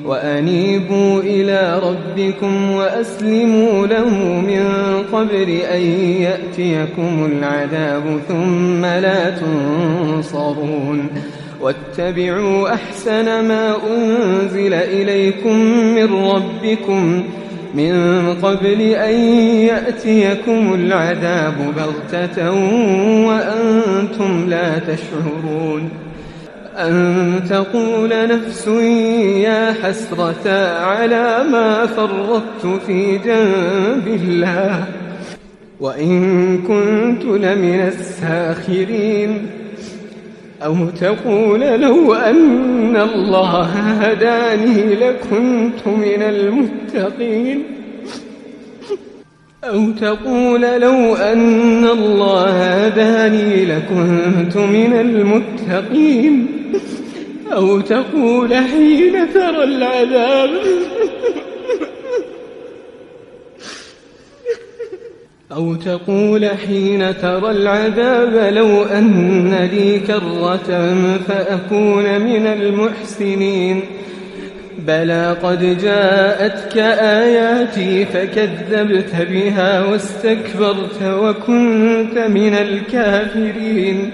وأنيبوا إلى ربكم وأسلموا له من قبل أن يأتيكم العذاب ثم لا تنصرون واتبعوا أحسن ما أنزل إليكم من ربكم من قبل أن يأتيكم العذاب بغتة وأنتم لا تشعرون أن تقول نفس يا حسرة على ما فرطت في جنب الله وإن كنت لمن الساخرين أو تقول لو أن الله هداني لكنت من المتقين أو تقول لو أن الله هداني لكنت من المتقين أو تقول حين ترى العذاب أو تقول حين ترى العذاب لو أن لي كرة فأكون من المحسنين بلى قد جاءتك آياتي فكذبت بها واستكبرت وكنت من الكافرين